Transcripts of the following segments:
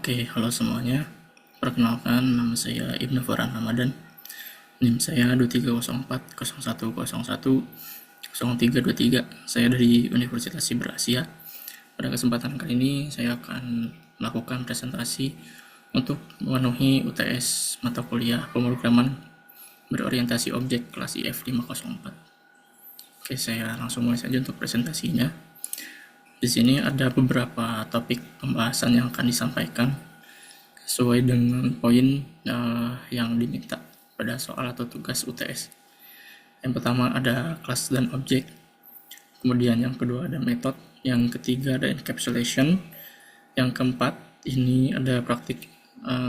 Oke, halo semuanya. Perkenalkan, nama saya Ibnu Farhan Ramadan. NIM saya 230401010323. Saya dari Universitas Siber Asia. Pada kesempatan kali ini, saya akan melakukan presentasi untuk memenuhi UTS mata kuliah pemrograman berorientasi objek kelas IF 504. Oke, saya langsung mulai saja untuk presentasinya. Di sini ada beberapa topik pembahasan yang akan disampaikan sesuai dengan poin yang diminta pada soal atau tugas UTS. Yang pertama ada kelas dan objek, kemudian yang kedua ada metode, yang ketiga ada encapsulation, yang keempat ini ada praktik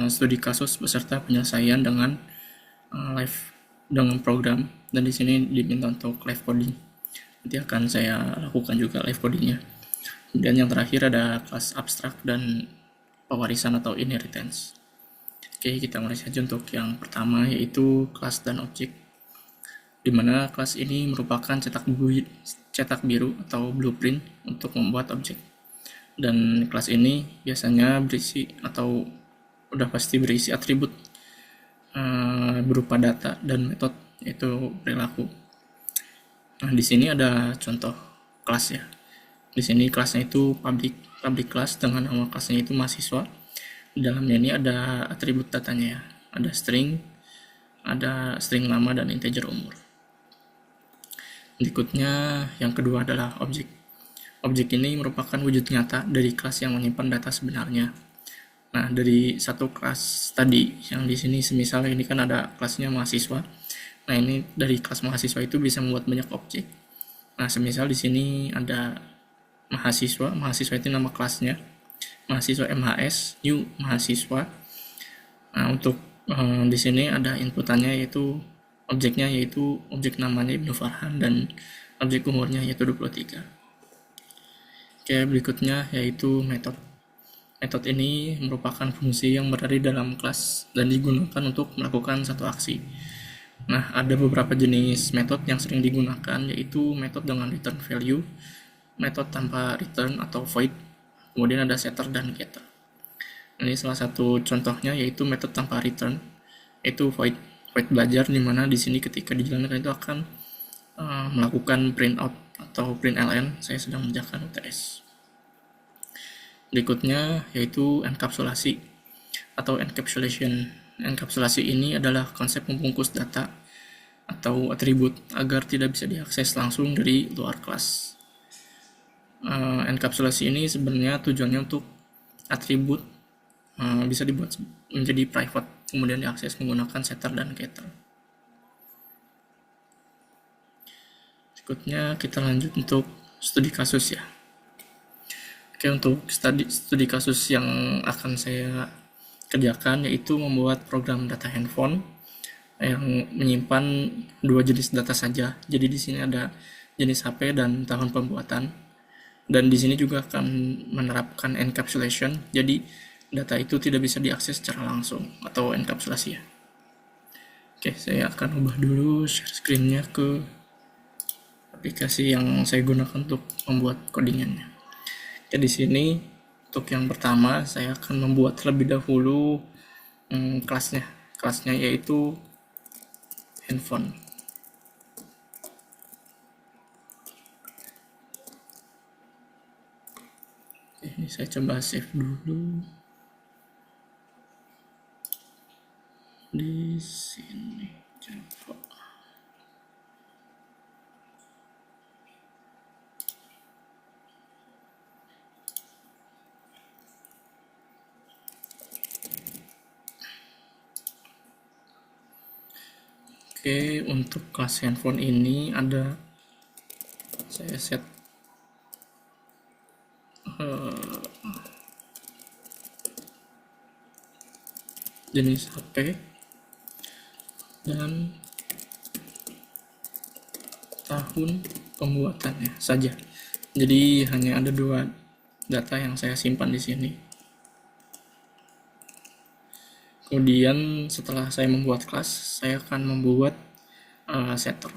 studi kasus beserta penyelesaian dengan live dengan program, dan di sini diminta untuk live coding. Nanti akan saya lakukan juga live codingnya. Kemudian yang terakhir ada kelas abstrak dan pewarisan atau inheritance. Oke, kita mulai saja untuk yang pertama, yaitu kelas dan objek, di mana kelas ini merupakan cetak biru atau blueprint untuk membuat objek. Dan kelas ini biasanya berisi atau udah pasti berisi atribut berupa data dan metode, yaitu perilaku. Nah, di sini ada contoh kelas ya. Di sini kelasnya itu public class dengan nama kelasnya itu mahasiswa. Di dalamnya ini ada atribut datanya ya. Ada string nama dan integer umur. Berikutnya yang kedua adalah objek. Objek ini merupakan wujud nyata dari kelas yang menyimpan data sebenarnya. Nah, dari satu kelas tadi yang di sini semisal ini kan ada kelasnya mahasiswa. Nah, ini dari kelas mahasiswa itu bisa membuat banyak objek. Nah, semisal di sini ada mahasiswa itu nama kelasnya, mahasiswa MHS, new mahasiswa. Nah, untuk di sini ada inputannya yaitu objeknya, yaitu objek namanya Ibnu Farhan dan objek umurnya yaitu 23. Oke, berikutnya yaitu metode. Metode ini merupakan fungsi yang berada di dalam kelas dan digunakan untuk melakukan satu aksi. Nah, ada beberapa jenis metode yang sering digunakan, yaitu metode dengan return value, metode tanpa return atau void, kemudian ada setter dan getter. Ini salah satu contohnya yaitu metode tanpa return, yaitu void belajar, di mana di sini ketika dijalankan itu akan melakukan print out atau print ln. Saya sedang mengerjakan UTS. Berikutnya yaitu enkapsulasi atau encapsulation. Enkapsulasi ini adalah konsep membungkus data atau atribut agar tidak bisa diakses langsung dari luar kelas. Enkapsulasi ini sebenarnya tujuannya untuk atribut bisa dibuat menjadi private, kemudian diakses menggunakan setter dan getter. Berikutnya kita lanjut untuk studi kasus ya. Oke, untuk studi kasus yang akan saya kerjakan yaitu membuat program data handphone yang menyimpan dua jenis data saja. Jadi di sini ada jenis HP dan tahun pembuatan. Dan di sini juga akan menerapkan encapsulation. Jadi data itu tidak bisa diakses secara langsung atau enkapsulasi ya. Oke, saya akan ubah dulu share screen-nya ke aplikasi yang saya gunakan untuk membuat codingannya. Oke, di sini untuk yang pertama saya akan membuat terlebih dahulu kelasnya. Kelasnya yaitu handphone. Oke, ini saya coba save dulu. Di sini coba. Oke, untuk kelas handphone ini ada saya set jenis HP dan tahun pembuatannya saja. Jadi hanya ada dua data yang saya simpan di sini. Kemudian setelah saya membuat kelas, saya akan membuat setter.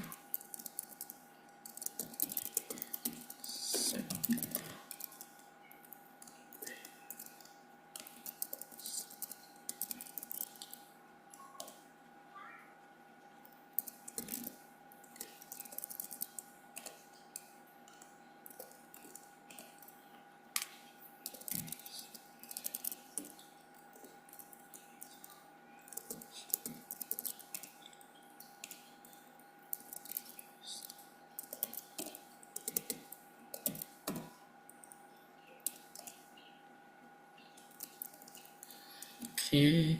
Oke,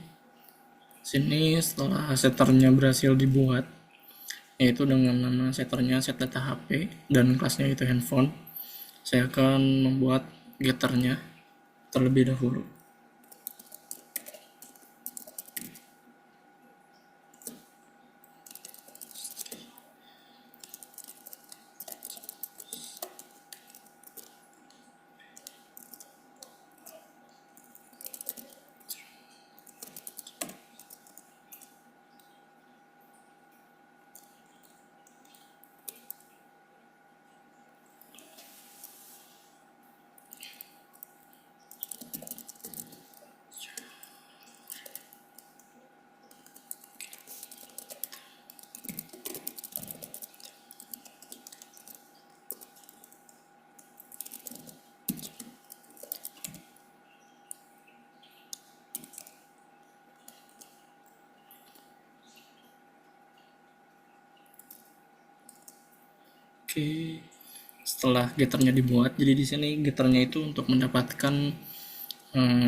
sini setelah setternya berhasil dibuat, yaitu dengan nama setternya set data HP dan kelasnya itu handphone, saya akan membuat getternya terlebih dahulu. Oke, setelah getternya dibuat, jadi di sini getternya itu untuk mendapatkan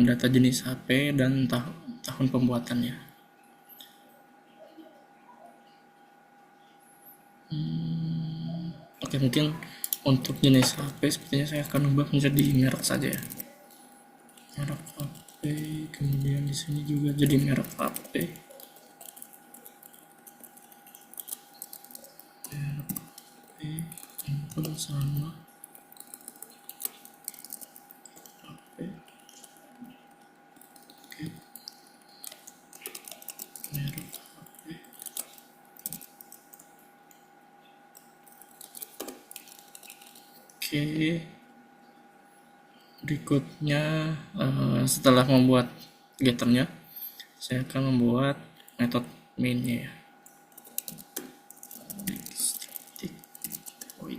data jenis HP dan tahun pembuatannya. Oke, mungkin untuk jenis HP sepertinya saya akan ubah menjadi merek saja ya. Merek HP, kemudian di sini juga jadi merek HP. Merek HP, handphone sama. HP. Oke. Merek HP. Oke. Berikutnya setelah membuat getternya, saya akan membuat metode mainnya ya. Void.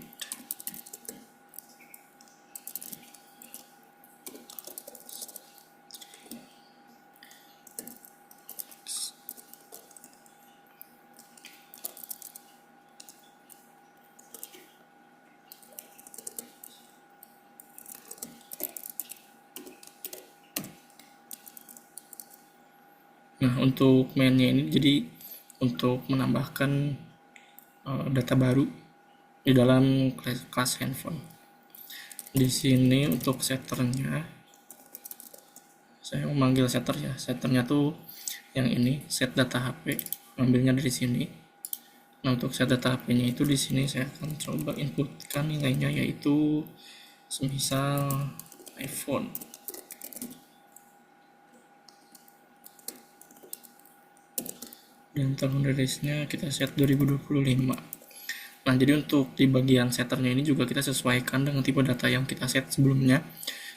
Nah, untuk mainnya ini jadi untuk menambahkan data baru di dalam kelas handphone. Di sini untuk setternya, saya memanggil setter ya. Setternya tuh yang ini, set data HP, ambilnya dari sini. Nah, untuk set data HP-nya itu di sini saya akan coba inputkan nilainya, yaitu semisal iPhone. Dan tahun rilisnya kita set 2025. Nah, jadi untuk di bagian setternya ini juga kita sesuaikan dengan tipe data yang kita set sebelumnya.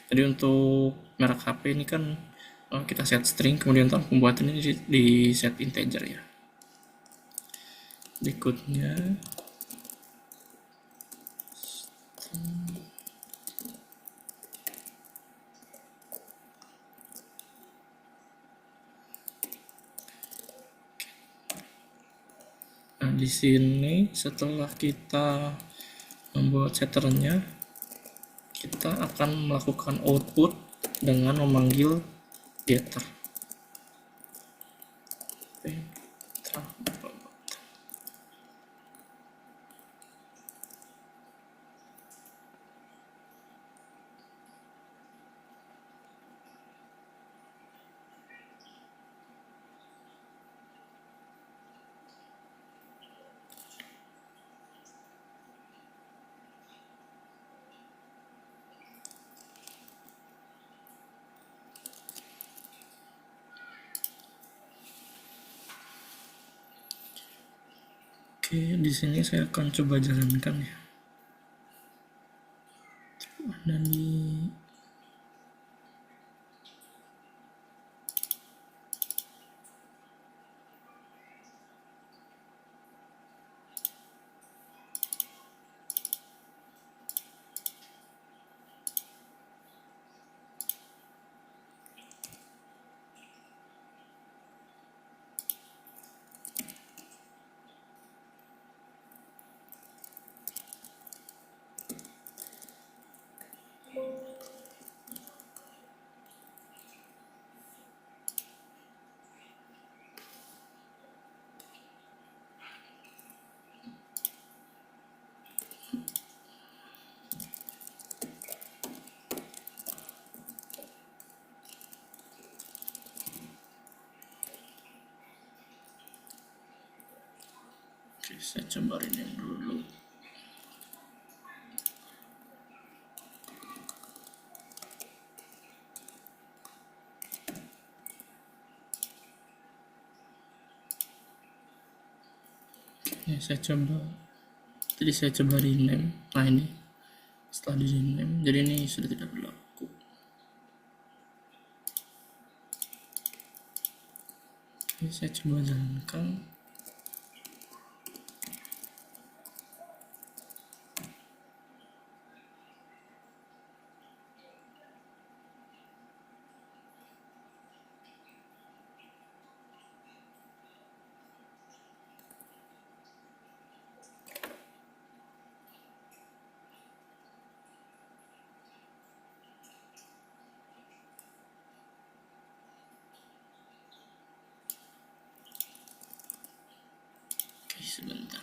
Jadi untuk merek HP ini kan kita set string, kemudian tahun pembuatannya di set integer ya. Berikutnya Nah, di sini setelah kita membuat setternya, kita akan melakukan output dengan memanggil getter. Oke, di sini saya akan coba jalankan ya. Dan di Saya coba rename dulu. Oke, saya coba rename. Nah, ini setelah di rename, jadi ini sudah tidak berlaku. Oke, saya coba jalankan. Oke, sebentar.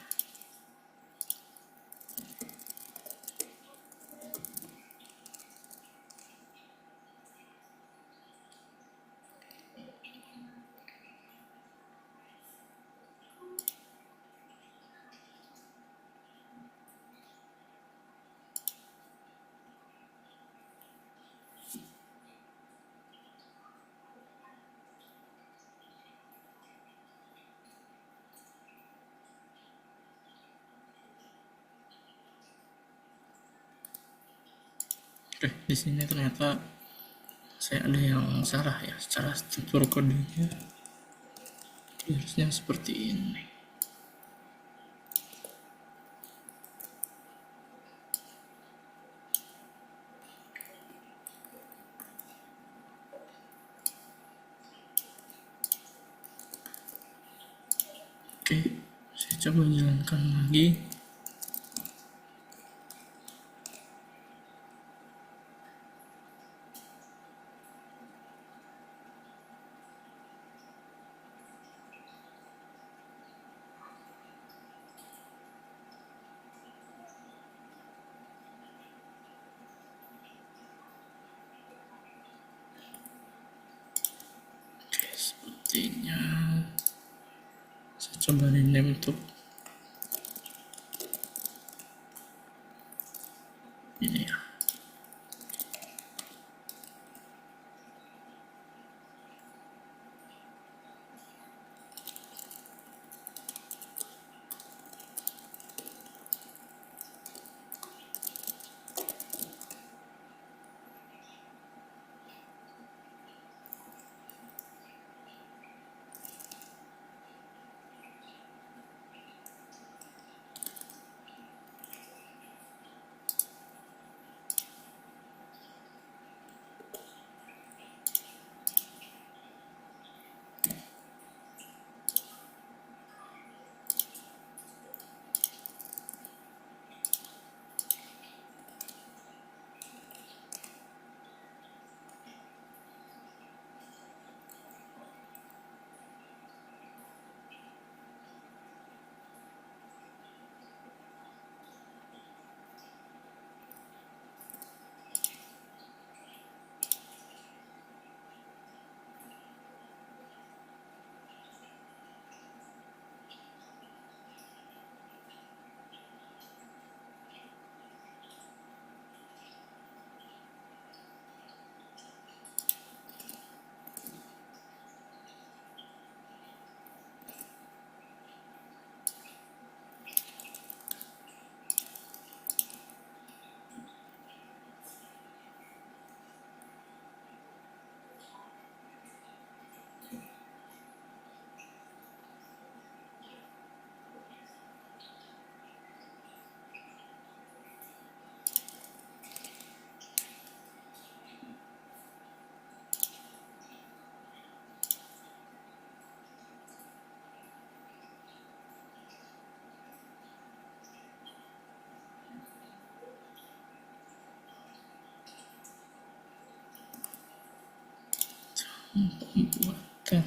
Oke, di sini ternyata saya ada yang salah ya, secara struktur kodenya harusnya seperti ini. Oke, saya coba jalankan lagi. Oke, sepertinya saya coba rename untuk ini ya. Pembuatan.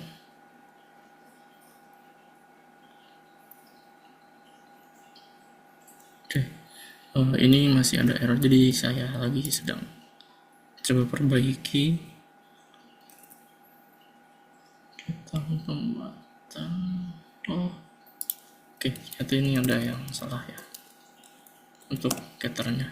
Oke, ini masih ada error, jadi saya lagi sedang coba perbaiki. Tahun pembuatan. Oke, ternyata ini ada yang salah ya untuk getternya.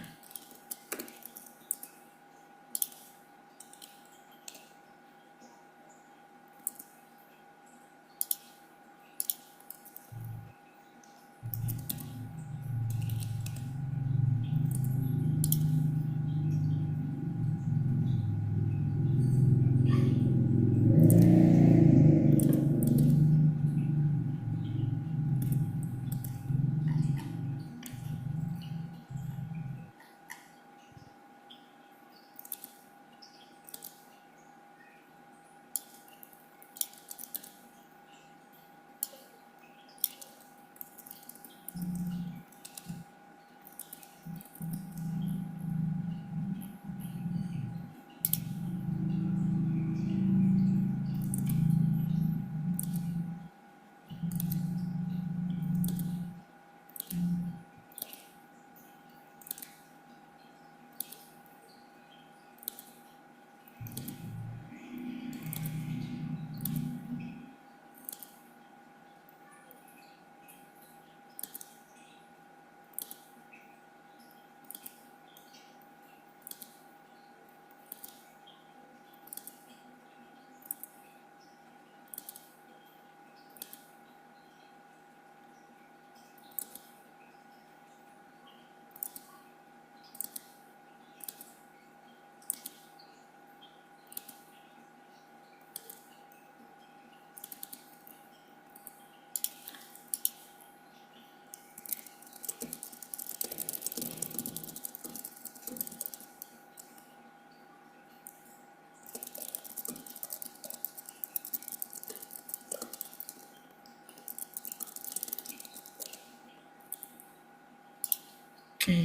Oke.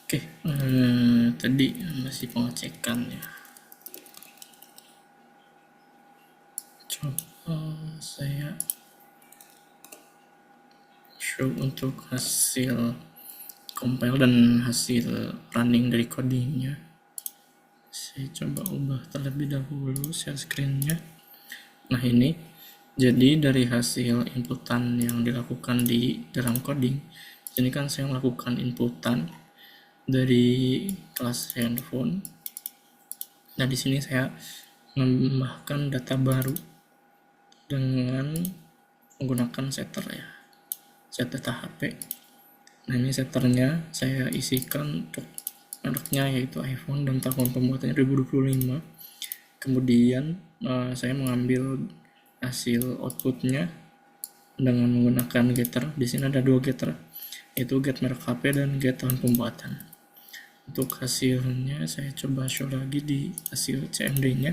Oke, tadi masih pengecekan ya. Coba saya show untuk hasil compile dan hasil running dari codingnya. Saya coba ubah terlebih dahulu share screen-nya. Nah ini, jadi dari hasil inputan yang dilakukan di dalam coding, ini kan saya melakukan inputan dari kelas handphone. Nah di sini saya menambahkan data baru dengan menggunakan setter ya, set data HP. Nah ini setternya saya isikan untuk mereknya yaitu iPhone dan tahun pembuatannya 2025. Kemudian saya mengambil hasil outputnya dengan menggunakan getter. Di sini ada dua getter, yaitu get merek HP dan get tahun pembuatan. Untuk hasilnya saya coba show lagi di hasil CMD-nya.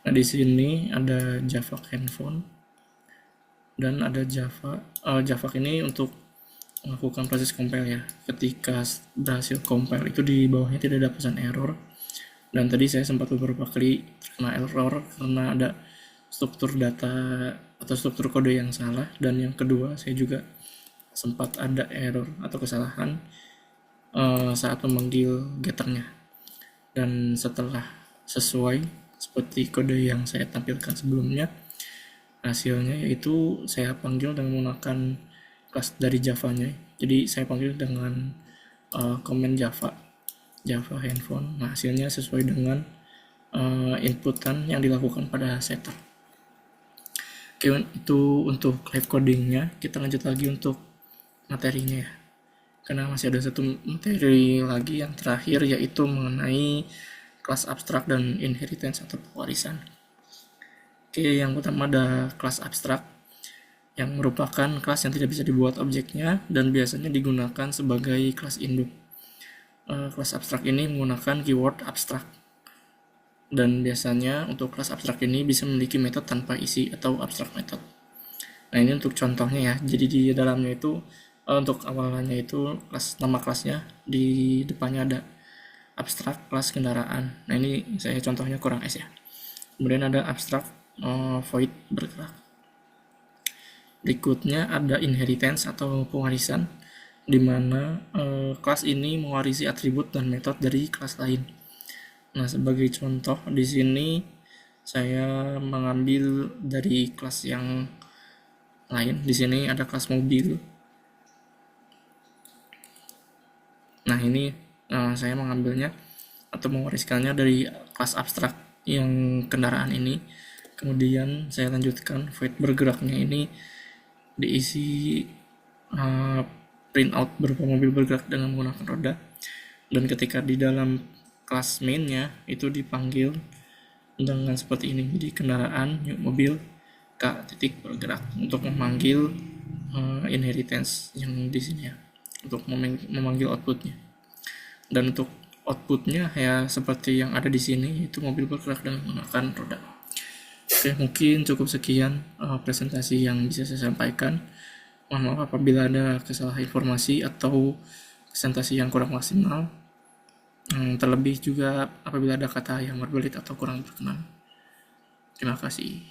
Nah di sini ada Java handphone dan ada Java. Java ini untuk melakukan proses compile ya. Ketika berhasil compile itu di bawahnya tidak ada pesan error. Dan tadi saya sempat beberapa kali terkena error karena ada struktur data atau struktur kode yang salah, dan yang kedua saya juga sempat ada error atau kesalahan saat memanggil getternya. Dan setelah sesuai seperti kode yang saya tampilkan sebelumnya, hasilnya yaitu saya panggil dengan menggunakan kelas dari Java-nya. Jadi saya panggil dengan komen Java handphone. Nah, hasilnya sesuai dengan inputan yang dilakukan pada setter. Oke, itu untuk live codingnya. Kita lanjut lagi untuk materinya ya. Karena masih ada satu materi lagi yang terakhir, yaitu mengenai kelas abstrak dan inheritance atau pewarisan. Oke, yang pertama ada kelas abstrak, yang merupakan kelas yang tidak bisa dibuat objeknya dan biasanya digunakan sebagai kelas induk. Kelas abstrak ini menggunakan keyword abstrak, dan biasanya untuk kelas abstrak ini bisa memiliki metode tanpa isi atau abstrak method. Nah, ini untuk contohnya ya. Jadi di dalamnya itu untuk awalannya itu nama kelasnya, di depannya ada abstrak kelas kendaraan. Nah, ini saya contohnya kurang S ya. Kemudian ada abstrak void bergerak. Berikutnya ada inheritance atau pewarisan, di mana kelas ini mewarisi atribut dan metode dari kelas lain. Nah, sebagai contoh di sini saya mengambil dari kelas yang lain. Di sini ada kelas mobil. Nah, ini saya mengambilnya atau mewariskannya dari kelas abstrak yang kendaraan ini. Kemudian saya lanjutkan void bergeraknya ini diisi printout berupa mobil bergerak dengan menggunakan roda, dan ketika di dalam kelas mainnya itu dipanggil dengan seperti ini. Jadi kendaraan mobil k titik bergerak untuk memanggil inheritance yang di sini ya, untuk memanggil outputnya. Dan untuk outputnya ya seperti yang ada di sini, yaitu mobil bergerak dengan menggunakan roda. Oke, mungkin cukup sekian presentasi yang bisa saya sampaikan. Mohon maaf apabila ada kesalahan informasi atau presentasi yang kurang maksimal. Terlebih juga apabila ada kata yang berbelit atau kurang berkenan. Terima kasih.